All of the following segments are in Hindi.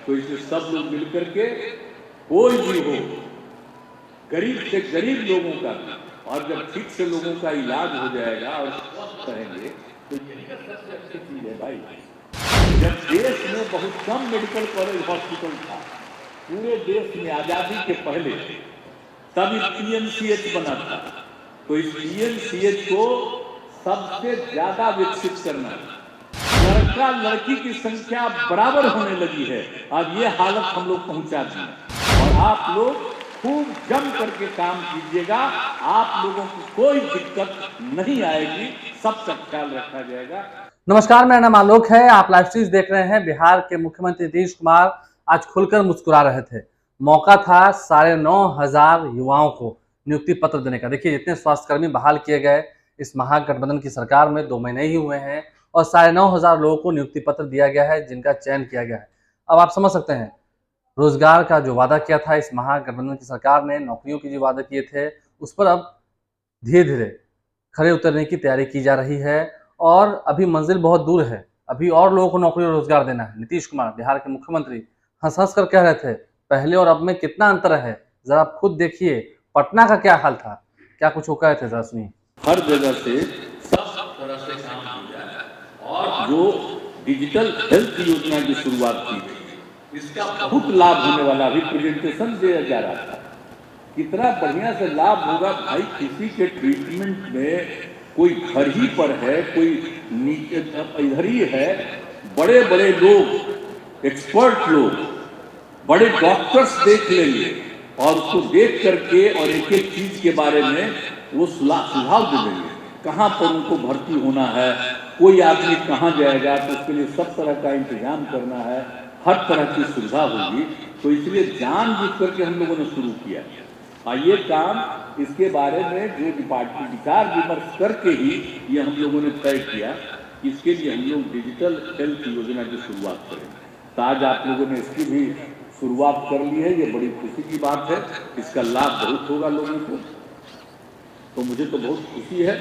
तो इसे सब लोग मिलकर के कोई भी हो, गरीब से गरीब लोगों का भी, और जब ठीक से लोगों का इलाज हो जाएगा और स्वस्थ रहेंगे तो यही सबसे अच्छी चीज है भाई। जब देश में बहुत कम मेडिकल कॉलेज हॉस्पिटल था पूरे देश में आजादी के पहले, तब पीएमसीएच बना था, तो इस पीएमसीएच को सबसे ज्यादा विकसित करना, लड़का लड़की की संख्या बराबर होने लगी है। अब ये हालत हम लोग पहुंचा दी और आप लोग खूब जम करके काम कीजिएगा, आप लोगों को कोई दिक्कत नहीं आएगी, सबका ख्याल रखा जाएगा। नमस्कार, मेरा नाम आलोक है। आप लाइव स्ट्रीम देख रहे हैं। बिहार के मुख्यमंत्री नीतीश कुमार आज खुलकर मुस्कुरा रहे थे। मौका था 9,500 युवाओं को नियुक्ति पत्र देने का। देखिए, जितने स्वास्थ्यकर्मी बहाल किए गए इस महागठबंधन की सरकार में 2 महीने ही हुए हैं और 9,500 लोगों को नियुक्ति पत्र दिया गया है, जिनका चयन किया गया है। अब आप समझ सकते हैं, रोजगार का जो वादा किया था इस महागठबंधन की सरकार ने, नौकरियों के जो वादे किए थे, उस पर अब धीरे धीरे खड़े उतरने की तैयारी की जा रही है और अभी मंजिल बहुत दूर है। अभी और लोगों को नौकरी और रोजगार देना है। नीतीश कुमार, बिहार के मुख्यमंत्री, हंस हंस कर कह रहे थे पहले और अब में कितना अंतर है, जरा आप खुद देखिए। पटना का क्या हाल था, क्या कुछ हो कहे थे, जरा सुनिए। हर जगह से सब तरह से काम हो जाए और जो डिजिटल हेल्थ योजना की शुरुआत की गई, इसका बहुत लाभ होने वाला। अभी प्रेजेंटेशन दिया जा रहा था, कितना बढ़िया से लाभ होगा भाई। किसी के ट्रीटमेंट में कोई घर ही पर है, कोई नीचे इधर ही है, बड़े बड़े लोग, एक्सपर्ट लोग, बड़े डॉक्टर्स देख लेंगे और उसको देख करके और एक एक चीज के बारे में वो सुझाव दे देंगे, कहाँ पर उनको भर्ती होना है, कोई आदमी कहाँ जाएगा, तो उसके लिए सब तरह का इंतजाम करना है, हर तरह की सुविधा होगी। तो इसलिए जानबूझ करके हम लोगों ने शुरू किया और ये काम, इसके बारे में जो डिपार्टमेंट विचार विमर्श करके ही ये हम लोगों ने तय किया, इसके लिए हम लोग डिजिटल हेल्थ योजना की शुरुआत करें। तो आज आप लोगों ने इसकी भी शुरुआत कर ली है, ये बड़ी खुशी की बात है। इसका लाभ बहुत होगा लोगों को, तो मुझे तो बहुत खुशी है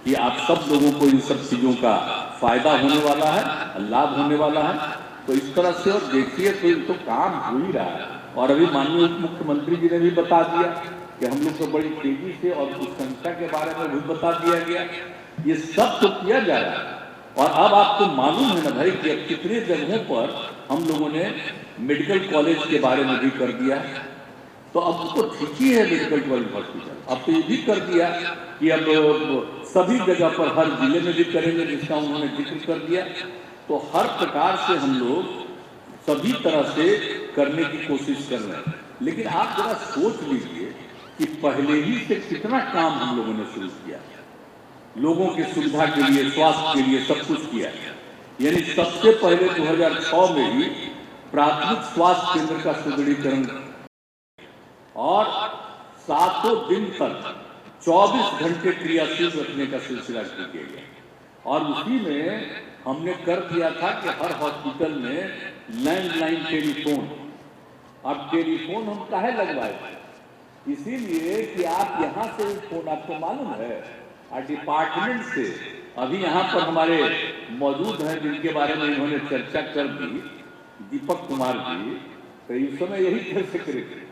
कि आप सब लोगों को इन सब चीज़ों का फायदा होने वाला है, लाभ होने वाला है। तो इस तरह से और देखिए, तो काम हो ही रहा है। और अभी माननीय उप मुख्यमंत्री जी ने भी बता दिया कि हम लोग को बड़ी तेजी से और कुछ संख्या के बारे में भी बता दिया गया। ये सब तो किया जा रहा है और अब आपको मालूम है ना भाई कि अब कितने जगहों पर हम लोगों ने मेडिकल कॉलेज के बारे में भी कर दिया। तो अब तो ठीक ही है मेडिकल कॉलेज हॉस्पिटल, अब तो ये भी कर दिया कि अब सभी जगह पर हर जिले में भी करेंगे, जिसका उन्होंने जिक्र कर दिया। तो हर प्रकार से हम लोग सभी तरह से करने की कोशिश कर रहे हैं। लेकिन आप जरा सोच लीजिए कि पहले ही से कितना काम हम लोगों ने शुरू किया, लोगों की सुविधा के लिए, स्वास्थ्य के लिए सब कुछ किया। यानी सबसे पहले 2006 में ही प्राथमिक स्वास्थ्य केंद्र का सुदृढ़ीकरण और 7 दिन तक 24 घंटे क्रियाशील रखने का सिलसिला किया गया। और उसी में हमने कर दिया था कि हर हॉस्पिटल में लैंडलाइन टेलीफोन। अब टेलीफोन हम काहे लगवाए? इसीलिए कि आप यहाँ से फोन, आपको मालूम है, डिपार्टमेंट से अभी यहाँ पर हमारे मौजूद हैं जिनके बारे में इन्होंने चर्चा कर दी, दीपक कुमार जी, तो इस समय यही चर्चा करेंगे।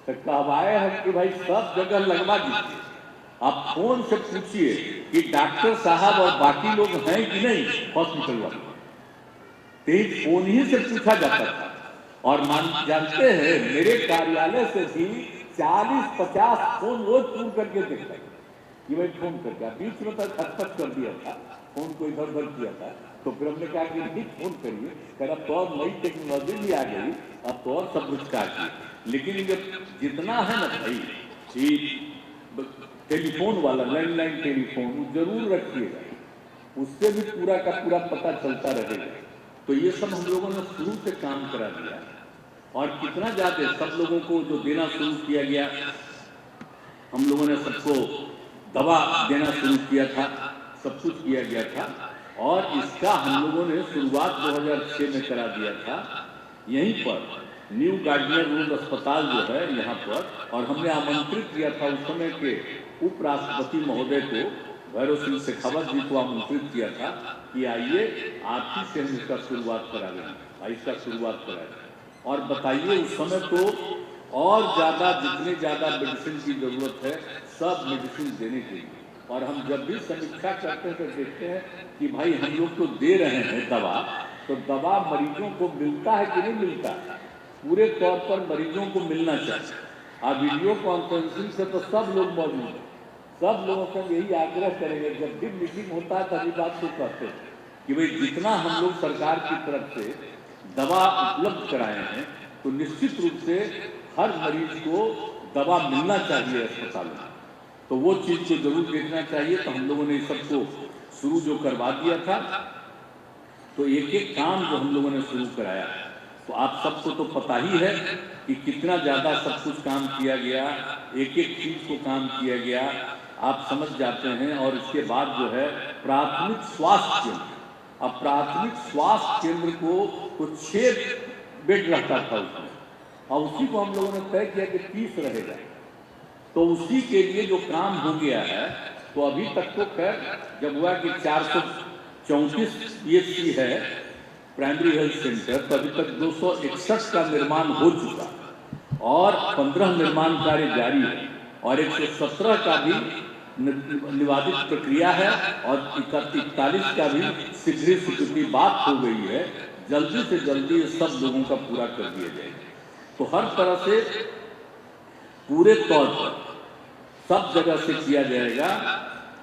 तो कब आए हैं कि भाई सब जगह लगवा दीजिए। आप फोन से पूछिए कि डॉक्टर साहब और बाकी लोग हैं कि नहीं हॉस्पिटल वाले, तेज फोन ही से पूछा जाता था। और जानते हैं, मेरे कार्यालय से भी 40-50 फोन रोज फोन करके देखा कि भाई फोन करके। बीच में तक खटपट कर दिया था, फोन को इधर उधर किया था, तो फिर हमने कहा कि नहीं फोन करिए, कर अब तो और नई टेक्नोलॉजी भी आ गई, अब तो और सब कुछ काटिए। लेकिन ये जितना है ना भाई, टेलीफोन वाला लैंडलाइन टेलीफोन जरूर रखिएगा, उससे भी पूरा का पूरा पता चलता रहेगा। तो ये सब हम लोगों ने शुरू से काम करा दिया और कितना ज्यादा सब लोगों को जो देना शुरू किया गया, हम लोगों ने सबको दवा देना शुरू किया था, सब कुछ किया गया था। और इसका हम लोगों ने शुरुआत 2006 में करा दिया था यहीं पर न्यू गार्डनर रोड अस्पताल जो है यहाँ पर। और हमने आमंत्रित किया था उस समय के उपराष्ट्रपति महोदय को, भैरव सिंह शेखावत जी को आमंत्रित किया था कि आइए आप ही से हम इसका शुरुआत करा दें, इसका शुरुआत कराएं। और बताइए उस समय तो और ज़्यादा, जितने ज़्यादा मेडिसिन की ज़रूरत है सब मेडिसिन देने के लिए। और हम जब भी समीक्षा करते हैं तो देखते हैं कि भाई हम लोग तो दे रहे हैं दवा, तो दवा मरीजों को मिलता है कि नहीं मिलता, पूरे तौर पर मरीजों को मिलना चाहिए। अब वीडियो कॉन्फ्रेंसिंग से तो सब लोग मौजूद हैं, सब लोगों से यही आग्रह करेंगे, जब भी मीटिंग होता है तभी बात को कहते हैं कि भाई जितना हम लोग सरकार की तरफ से दवा उपलब्ध कराए हैं तो निश्चित रूप से हर मरीज को दवा मिलना चाहिए अस्पताल में। तो वो चीज़ को जरूर देखना चाहिए। तो हम लोगों ने इस सबको शुरू जो करवा दिया था, तो एक एक काम जो हम लोगों ने शुरू कराया, तो आप सबको तो पता ही है कि कितना ज़्यादा सब कुछ काम किया गया, एक एक चीज़ को काम किया गया, आप समझ जाते हैं। और इसके बाद जो है प्राथमिक स्वास्थ्य केंद्र, अब प्राथमिक स्वास्थ्य केंद्र को कुछ 6 बेड रहता था उसमें, और उसी को हम लोगों ने तय किया कि 30 रहेगा। तो उसी के लिए जो काम हो गया है, तो अभी तक तो खैर जब हुआ कि 434 PHC है प्राइमरी हेल्थ सेंटर, तो अभी तक 261 का निर्माण हो चुका और 15 निर्माण कार्य जारी है, और 117 का भी निवादित प्रक्रिया है, और 41 का भी शीघ्र स्वीकृति बात हो गई है। जल्दी से जल्दी सब लोगों का पूरा कर दिया जाएगा। तो हर तरह से पूरे तौर पर सब जगह से किया जाएगा।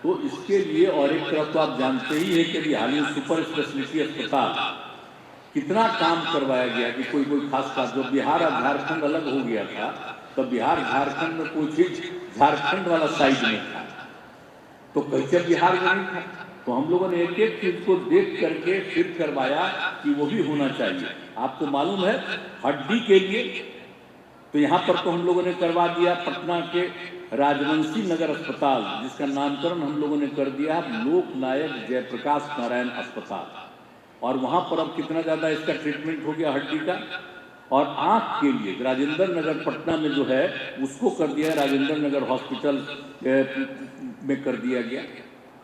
तो इसके लिए, और एक तरफ तो आप जानते ही हैं कि हाल ही सुपर स्पेशलिटी अस्पताल कितना काम करवाया गया कि कोई कोई खास खास, जो बिहार और झारखंड अलग हो गया था, तो बिहार झारखंड में कोई चीज झारखंड वाला साइड में था, तो कैसे बिहार में नहीं था। तो हम लोगों ने एक एक चीज को देख करके फिर करवाया कि वो भी होना चाहिए। आपको मालूम है हड्डी के लिए, तो यहाँ पर तो हम लोगों ने करवा दिया पटना के राजवंशी नगर अस्पताल, जिसका नामकरण हम लोगों ने कर दिया लोकनायक जयप्रकाश नारायण अस्पताल। और वहाँ पर अब कितना ज़्यादा इसका ट्रीटमेंट हो गया हड्डी का। और आँख के लिए राजेंद्र नगर पटना में जो है उसको कर दिया, राजेंद्र नगर हॉस्पिटल में कर दिया गया।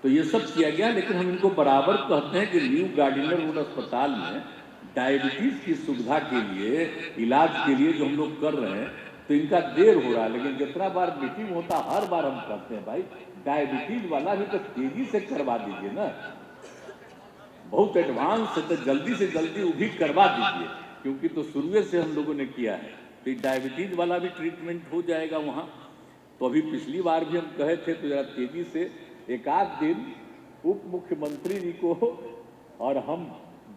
तो ये सब किया गया, लेकिन हम इनको बराबर कहते हैं कि न्यू गार्डिनर रोड अस्पताल में डायबिटीज की सुविधा के लिए, इलाज के लिए जो हम लोग कर रहे हैं, तो इनका देर हो रहा है। लेकिन जितना बार मीटिंग होता हर बार हम कहते हैं भाई डायबिटीज वाला भी तो तेजी से करवा दीजिए ना, बहुत एडवांस है, तो जल्दी से जल्दी वो भी करवा दीजिए, क्योंकि तो शुरू से हम लोगों ने किया है। तो डायबिटीज वाला भी ट्रीटमेंट हो जाएगा वहाँ। तो अभी पिछली बार भी हम कहे थे, तो जरा तेजी से एक आध दिन उप मुख्यमंत्री जी को और हम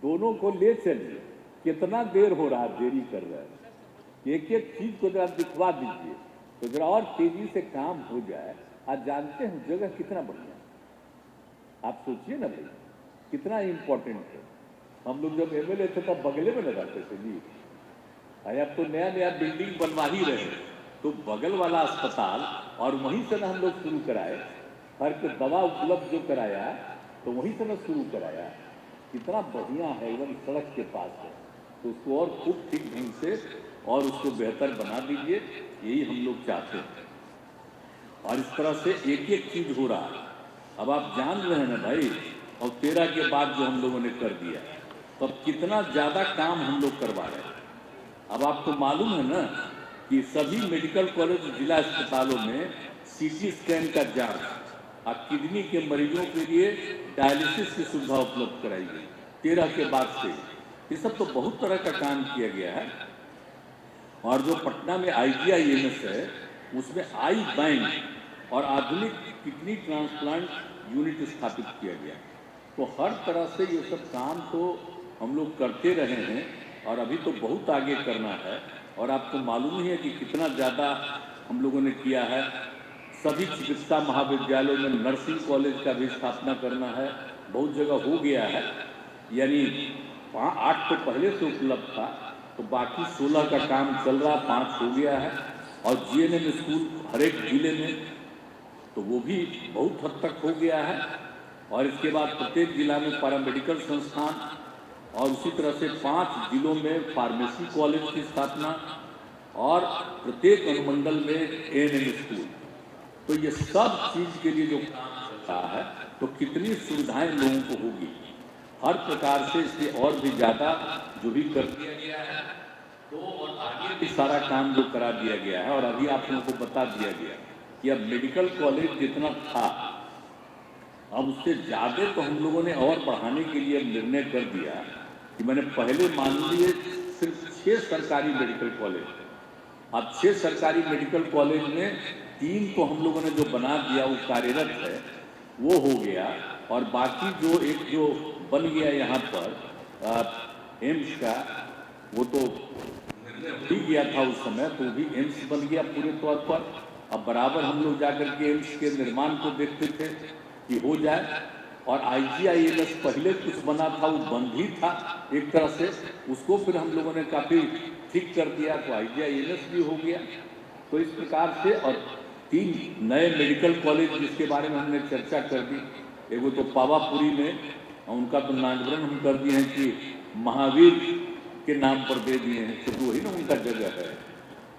दोनों को ले चलिए। कितना देर हो रहा, देरी कर रहा है, एक एक चीज को जरा दिखवा दीजिए, तो जरा और तेजी से काम हो जाए। आज जानते हैं जगह कितना बढ़िया, आप सोचिए ना भाई कितना इम्पोर्टेंट है। हम लोग जब MLA थे तब बगले में लगाते थे जी, अरे अब तो नया नया बिल्डिंग बनवा ही रहे, तो बगल वाला अस्पताल, और वहीं से ना हम लोग शुरू कराए, हर को दवा उपलब्ध जो कराया तो वहीं से ना शुरू कराया। कितना बढ़िया है, एकदम सड़क के पास है। तो उसको और खूब ठीक ढंग से और उसको बेहतर बना दीजिए, यही हम लोग चाहते हैं। और इस तरह से एक एक चीज हो रहा है। अब आप जान रहे हैं ना भाई, और 13 के बाद जो हम लोगों ने कर दिया, तो अब कितना ज़्यादा काम हम लोग करवा रहे हैं। अब आपको मालूम है ना कि सभी मेडिकल कॉलेज जिला अस्पतालों में CT स्कैन का जांच और किडनी के मरीजों के लिए डायलिसिस की सुविधा उपलब्ध कराई गई 13 के बाद से। ये सब तो बहुत तरह का काम किया गया है। और जो पटना में IGIMS है, उसमें आई बैंक और आधुनिक किडनी ट्रांसप्लांट यूनिट स्थापित किया गया। तो हर तरह से ये सब काम तो हम लोग करते रहे हैं, और अभी तो बहुत आगे करना है। और आपको मालूम ही है कि कितना ज़्यादा हम लोगों ने किया है। सभी चिकित्सा महाविद्यालयों में नर्सिंग कॉलेज का भी स्थापना करना है, बहुत जगह हो गया है। यानी 8 तो पहले से उपलब्ध था, तो बाकी 16 का काम चल रहा, 5 हो गया है। और GNM स्कूल हर एक जिले में, तो वो भी बहुत हद तक हो गया है। और इसके बाद प्रत्येक जिला में पैरामेडिकल संस्थान, और उसी तरह से 5 जिलों में फार्मेसी कॉलेज की स्थापना, और प्रत्येक अनुमंडल में ANM स्कूल। तो ये सब चीज़ के लिए जो काम चल रहा है, तो कितनी सुविधाएं लोगों को होगी हर प्रकार से। इससे और भी ज़्यादा जो भी कर दिया गया है, तो और आगे भी सारा काम जो करा दिया गया है, और अभी आप लोगों को बता दिया गया कि अब मेडिकल कॉलेज जितना था अब उससे ज्यादा तो हम लोगों ने और बढ़ाने के लिए निर्णय कर दिया कि मैंने पहले मान लिए सिर्फ 6 सरकारी मेडिकल कॉलेज, अब 6 सरकारी मेडिकल कॉलेज में 3 तो हम लोगों ने जो बना दिया वो कार्यरत है, वो हो गया, और बाकी जो एक जो बन गया यहाँ पर एम्स का, वो तो भी गया था उस समय, तो भी एम्स बन गया पूरे तौर पर। अब बराबर हम लोग जाकर के एम्स के निर्माण को देखते थे कि हो जाए, और IGIMS पहले कुछ बना था वो बंद ही था एक तरह से, उसको फिर हम लोगों ने काफी ठीक कर दिया, तो IGIMS भी हो गया। तो इस प्रकार से, और 3 नए मेडिकल कॉलेज जिसके बारे में हमने चर्चा कर दी, एगो तो पावापुरी में, उनका तो नामकरण हम कर दिए हैं कि महावीर के नाम पर दे दिए हैं, तो वही ना उनका जगह है,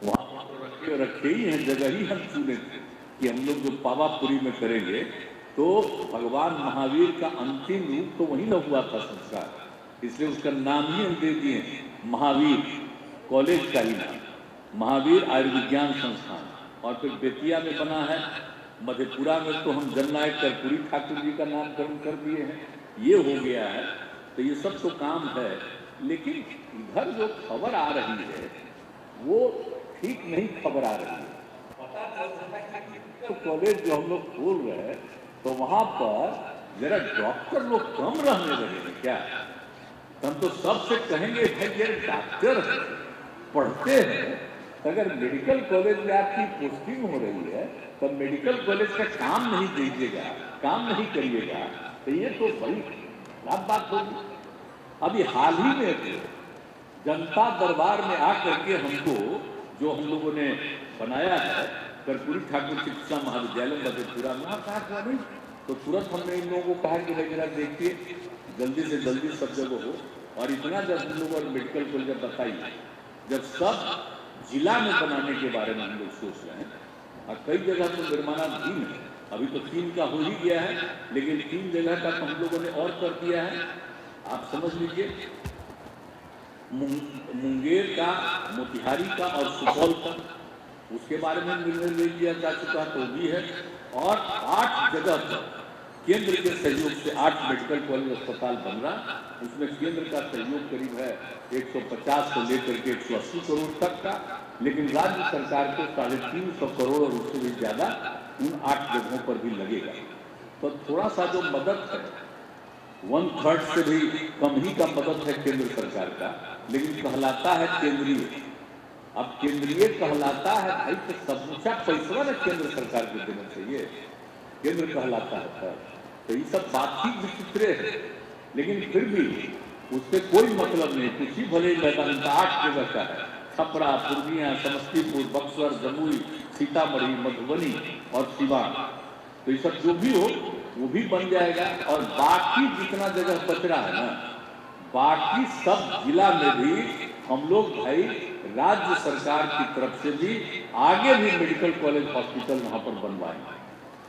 वहाँ तो रखे ही हैं, जगह ही हम चुने थे कि हम लोग जो पावापुरी में करेंगे, तो भगवान महावीर का अंतिम रूप तो वही न हुआ था संस्कार, इसलिए उसका नाम ही हम दे दिए महावीर, कॉलेज का ही नाम महावीर आयुर्विज्ञान संस्थान। और फिर बेतिया में बना है, मधेपुरा में तो हम जननायक कर्पूरी ठाकुर जी का नामकरण कर दिए हैं, ये हो गया है। तो ये सब तो काम है, लेकिन इधर जो खबर आ रही है वो ठीक नहीं खबर आ रही है। पता चल रहा है कि तो कॉलेज जो हम लोग खोल रहे हैं, तो वहां पर जरा डॉक्टर लोग कम रहने लगे हैं क्या? हम तो सबसे कहेंगे भाई ये डॉक्टर पढ़ते हैं, अगर मेडिकल कॉलेज में आपकी पोस्टिंग हो रही है तो मेडिकल कॉलेज का काम नहीं दीजिएगा, काम नहीं करिएगा, तो ये तो बड़ी खराब बात होगी। अभी हाल ही में तो जनता दरबार में आकर के हमको जो हम लोगों ने बनाया है कर्पूरी ठाकुर चिकित्सा महाविद्यालय मधेपुरा में, कहा नहीं, तो तुरंत हमने इन लोगों को कहा कि भाई जरा देखिए जल्दी से जल्दी सब जगह हो। और इतना जब हम लोग और मेडिकल कॉलेज बताइए, जब सब जिला में बनाने के बारे में हम लोग सोच रहे हैं, और कई जगह तो निर्माणाधीन है, अभी तो 3 का हो ही गया है, लेकिन 3 जगह का तो हम लोगों ने और कर दिया है। आप समझ लीजिए, मुंगेर का, मोतिहारी का और सुपौल का, उसके बारे में निर्णय ले लिया जा चुका, तो भी है। और 8 जगह पर केंद्र के सहयोग से 8 मेडिकल कॉलेज अस्पताल बन रहा, उसमें केंद्र का सहयोग करीब है 150 से लेकर के 180 करोड़ तक का, लेकिन राज्य सरकार को 350 करोड़ और उससे भी ज्यादा उन 8 जगहों पर भी लगेगा। तो थोड़ा सा जो मदद है 1/3 से भी कम ही का मदद है केंद्र सरकार का, लेकिन कहलाता है केंद्रीय। अब केंद्रीय कहलाता है भाई, तो समूचा पैसा ना केंद्र सरकार को देना चाहिए, केंद्र कहलाता है। तो ये सब बातचीत विचित्र है, लेकिन फिर भी उससे कोई मतलब नहीं, कुछ ही भले मैदान का 8 जगह का है, छपरा, पूर्णिया, समस्तीपुर, बक्सर, जमुई, सीतामढ़ी, मधुबनी और सिवान, तो ये सब जो भी हो वो भी बन जाएगा। और बाकी जितना जगह बच रहा है ना, बाकी सब जिला में भी हम लोग भाई राज्य सरकार की तरफ से भी आगे भी मेडिकल कॉलेज हॉस्पिटल वहां पर बनवाएंगे।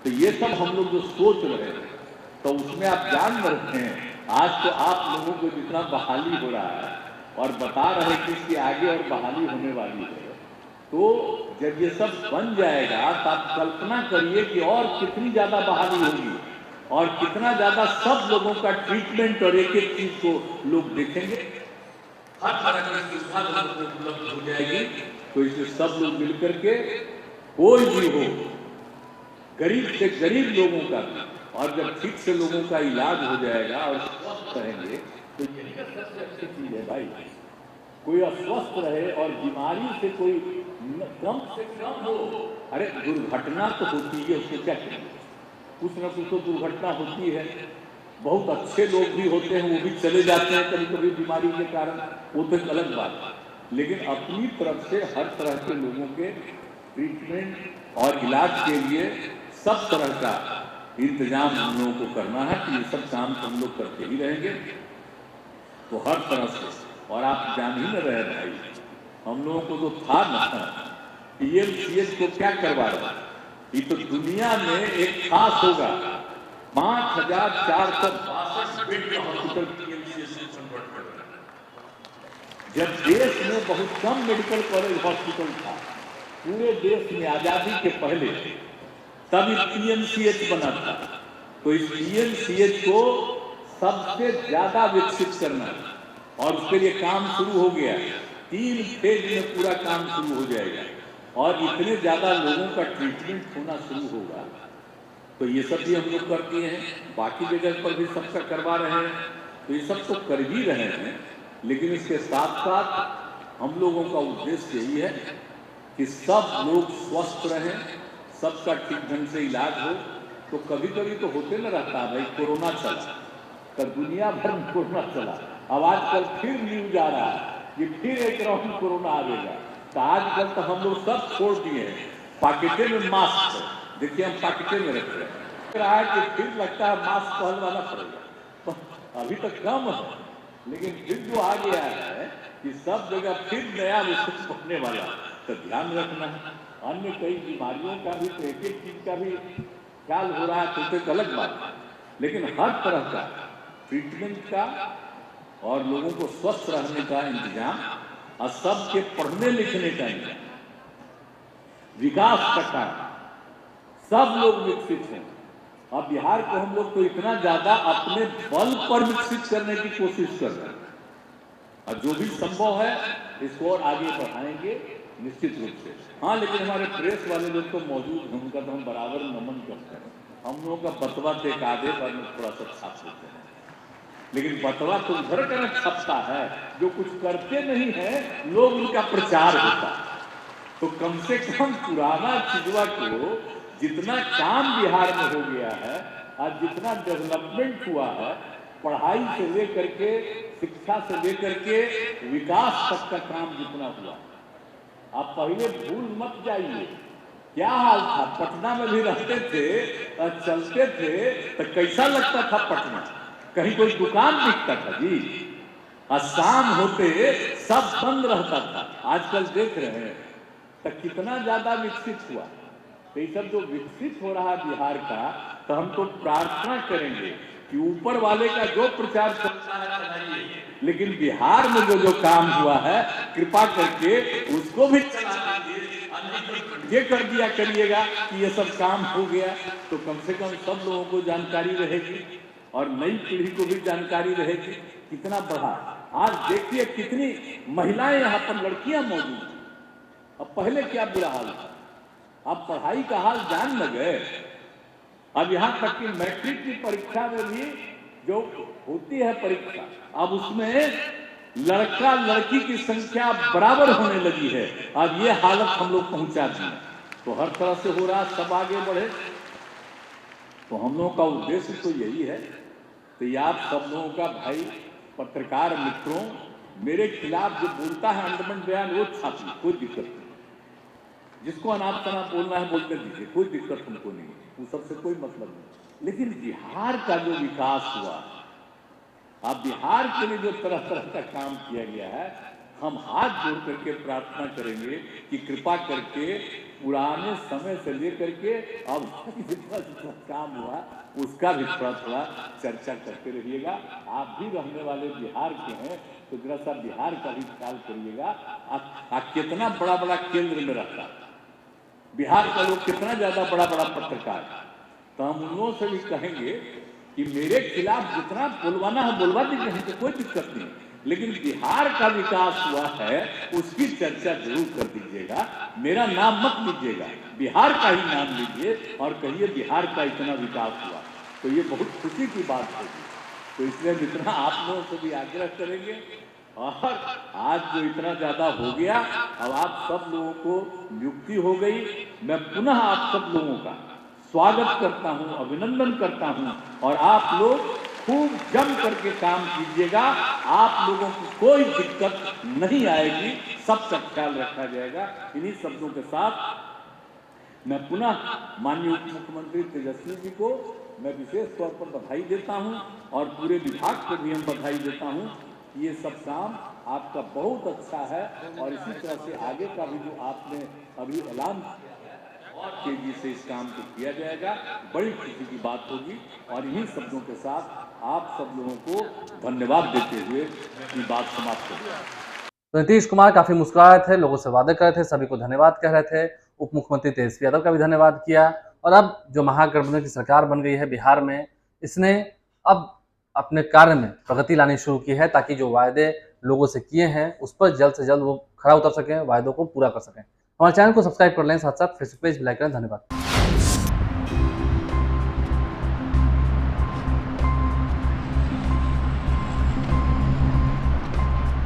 तो ये सब हम लोग जो सोच रहे हैं, तो उसमें आप जान रहे हैं, आज तो आप लोगों को जितना बहाली हो रहा है और बता रहे हैं कि इसकी आगे और बहाली होने वाली है, तो जब ये सब बन जाएगा तो आप कल्पना करिए कि और कितनी ज्यादा बहाली होगी और कितना ज्यादा सब लोगों का ट्रीटमेंट और एक एक चीज को लोग देखेंगे, हर तरह की सुविधा उपलब्ध हो जाएगी। तो इसलिए सब लोग मिलकर के कोई भी हो, गरीब से गरीब लोगों का भी, और जब ठीक से लोगों का इलाज हो जाएगा और स्वस्थ रहेंगे, तो यही सबसे अच्छी चीज है भाई। कोई अस्वस्थ रहे और बीमारी से कोई कम से कम हो, अरे दुर्घटना तो होती है, उसको क्या करेंगे, कुछ न कुछ तो दुर्घटना होती है। बहुत अच्छे लोग भी होते हैं, वो भी चले जाते हैं कभी कभी बीमारी के कारण, वो तो एक अलग बात है। लेकिन अपनी तरफ से हर तरह के लोगों के ट्रीटमेंट और इलाज के लिए सब तरह का इंतजाम हम लोगों को करना है। कि ये सब काम हम लोग करते ही रहेंगे, तो हर तरह से। और आप जान ही न रहे भाई, हम लोगों को जो था ना PMCH को क्या करवा रहा, ये तो दुनिया में एक खास होगा, 5462 बेड का हॉस्पिटल PMCH से कन्वर्ट कर रहा है। जब देश में बहुत कम मेडिकल कॉलेज हॉस्पिटल था पूरे देश में आजादी के पहले, तब पीएमसीएच बना था। तो इस पीएमसीएच को सबसे ज्यादा विकसित करना और उसके लिए काम शुरू हो गया। 3 फेज में पूरा काम शुरू हो जाएगा और इतने ज्यादा लोगों का ट्रीटमेंट होना शुरू होगा। तो ये सब भी हम लोग करते हैं, बाकी जगह पर भी सबका करवा रहे हैं। तो ये सब तो कर भी रहे हैं, लेकिन इसके साथ साथ हम लोगों का उद्देश्य यही है कि सब लोग स्वस्थ रहें, सबका ठीक ढंग से इलाज हो। तो कभी कभी तो होते न रहता भाई, कोरोना चला तो दुनिया भर में कोरोना चला, अब आजकल फिर न्यूज आ रहा है कि फिर एक राउंड कोरोना आएगा। तो आजकल तो हम लोग सब छोड़ दिए हैं, पॉकेटे में मास्क है, देखिए हम पॉकेटे में रख रहे हैं कि फिर लगता है मास्क पहनवाना पड़ेगा। अभी तक कम है, लेकिन फिर जो आ गया है कि सब जगह फिर नया विषय पढ़ने वाला, तो ध्यान रखना है। अन्य कई बीमारियों का भी, तो एक एक चीज का भी ख्याल हो रहा है, तो एक अलग बात है, लेकिन हर तरह का ट्रीटमेंट का और लोगों को स्वस्थ रहने का इंतजाम और सबके पढ़ने लिखने का इंतजाम, विकास का काम, सब लोग विकसित हैं। अब बिहार को हम लोग तो इतना ज्यादा अपने बल पर विकसित करने की कोशिश कर रहे हैं, और जो भी संभव है इसको और आगे बढ़ाएंगे निश्चित रूप से। हाँ, लेकिन हमारे प्रेस वाले लोग तो मौजूद हैं, उनका तो हम बराबर नमन करते हैं। हम लोगों का बतवा देखादे पर थोड़ा सा छाप देते हैं, लेकिन बतवा तो उधर का छपता है जो कुछ करते नहीं है, लोग उनका प्रचार होता है। तो कम से कम पुराना चीजवा को जितना काम बिहार में हो गया है और जितना डेवलपमेंट हुआ है, पढ़ाई से लेकर के, शिक्षा से लेकर के विकास तक का काम जितना हुआ, आप पहले भूल मत जाइए क्या हाल था। पटना में भी रहते थे और चलते थे तो कैसा लगता था पटना, कहीं कोई दुकान दिखता था जी, और शाम होते सब बंद रहता था। आजकल देख रहे हैं तो कितना ज्यादा विकसित हुआ। तो ये सब जो विकसित हो रहा है बिहार का, तो हम तो प्रार्थना करेंगे कि ऊपर वाले का जो प्रचार चलता है, लेकिन बिहार में जो जो काम हुआ है कृपा करके उसको भी ये कर दिया करिएगा कि ये सब काम हो गया, तो कम से कम सब लोगों को जानकारी रहेगी और नई पीढ़ी को भी जानकारी रहेगी। कितना बढ़ा, आज देखिए कितनी महिलाएं यहाँ पर, लड़कियां मौजूद हैं। अब पहले क्या बुरा हाल था, अब पढ़ाई का हाल जान न गए। अब यहाँ तक कि मैट्रिक की परीक्षा में भी जो होती है परीक्षा, अब उसमें लड़का लड़की की संख्या बराबर होने लगी है। अब ये हालत हम लोग पहुंचा दी, तो हर तरह से हो रहा, सब आगे बढ़े। तो हम लोगों का उद्देश्य तो यही है। तो ये आप सब लोगों का, भाई पत्रकार मित्रों, मेरे खिलाफ जो बोलता है अंडमान बयान, वो छापी, कोई दिक्कत नहीं। जिसको अनाप शनाप बोलना है बोलते दीजिए, कोई दिक्कत हमको नहीं, वो सबसे कोई मतलब नहीं। लेकिन बिहार का जो विकास हुआ, अब बिहार के लिए जो तरह तरह का काम किया गया है, हम हाथ जोड़ करके प्रार्थना करेंगे कि कृपा करके पुराने समय से लेकर के अब जितना जितना काम हुआ उसका भी थोड़ा थोड़ा चर्चा करते रहिएगा। आप भी रहने वाले बिहार के हैं, तो जरा सा बिहार का भी ख्याल करिएगा। कितना बड़ा बड़ा केंद्र में रहता है बिहार का लोग, कितना ज्यादा बड़ा बड़ा पत्रकार। तो हम उन लोगों से भी कहेंगे कि मेरे खिलाफ जितना बोलवाना है बोलवा दीजिए, हमको कोई दिक्कत नहीं, लेकिन बिहार का विकास हुआ है उसकी चर्चा जरूर कर दीजिएगा। मेरा नाम मत लीजिएगा, बिहार का ही नाम लीजिए और कहिए बिहार का इतना विकास हुआ, तो ये बहुत खुशी की बात होगी। तो इसलिए जितना आप लोगों से भी आग्रह करेंगे, और आज जो इतना ज्यादा हो गया, अब आप सब लोगों को नियुक्ति हो गई। मैं पुनः आप सब लोगों का स्वागत करता हूं, अभिनंदन करता हूं, और आप लोग खूब जम करके काम कीजिएगा। आप लोगों को कोई दिक्कत नहीं आएगी, सबका ख्याल रखा जाएगा। इन्हीं शब्दों के साथ मैं पुनः माननीय उप मुख्यमंत्री तेजस्वी जी को मैं विशेष तौर पर बधाई देता हूं, और पूरे विभाग को भी हम बधाई देता हूं। ये सब काम आपका बहुत अच्छा है, और इसी तरह से आगे का भी जो आपने अभी ऐलान और तेजी से इस काम को किया जाएगा, बड़ी खुशी की बात होगी। और इन्हीं शब्दों के साथ आप सब लोगों को धन्यवाद देते हुए अपनी बात समाप्त करूंगा। तो नीतीश कुमार काफी मुस्कुरा रहे थे, लोगों से वादे कर रहे थे, सभी को धन्यवाद कह रहे थे। उप मुख्यमंत्री तेजस्वी यादव का भी धन्यवाद किया। और अब जो महागठबंधन की सरकार बन गई है बिहार में, इसने अब अपने कार्य में प्रगति लानी शुरू की है, ताकि जो वायदे लोगों से किए हैं उस पर जल्द से जल्द वो खरा उतर सकें, वायदों को पूरा कर सकें। हमारे चैनल को सब्सक्राइब कर लें, साथ साथ फेसबुक पेज भी लाइक करें। धन्यवाद।